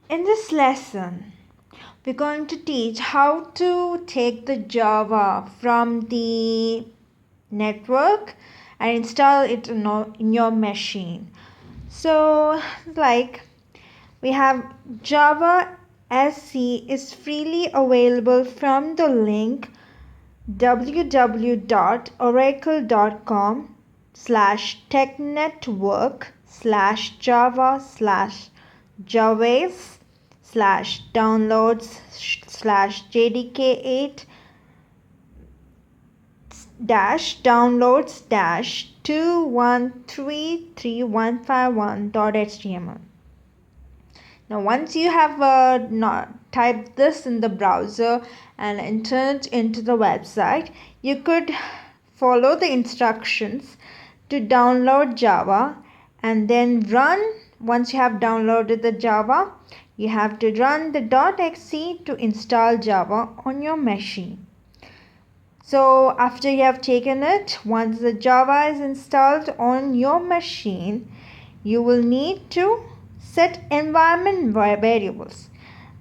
In this lesson, we're going to teach how to take the Java from the network and install it in your machine. So, we have Java SC is freely available from the link www.oracle.com/technetwork/javas/downloads/jdk8 downloads 2133151.html. Now, once you have typed this in the browser and entered into the website, you could follow the instructions to download Java and then run. Once you have downloaded the Java, you have to run the .exe to install Java on your machine. So after you have taken it, once the Java is installed on your machine, you will need to set environment variables.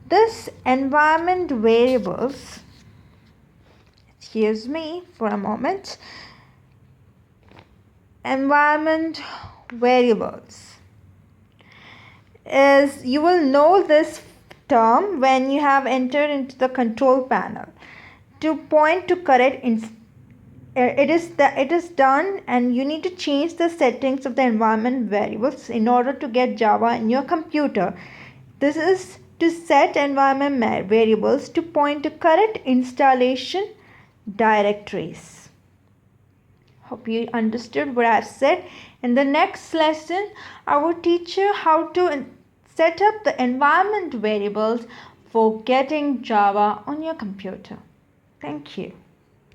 This environment variables, excuse me for a moment, environment variables is, you will know this term when you have entered into the control panel. To point to correct it is done, and you need to change the settings of the environment variables in order to get Java in your computer. This is to set environment variables to point to correct installation directories. Hope you understood what I've said. In the next lesson, I will teach you how to set up the environment variables for getting Java on your computer. Thank you.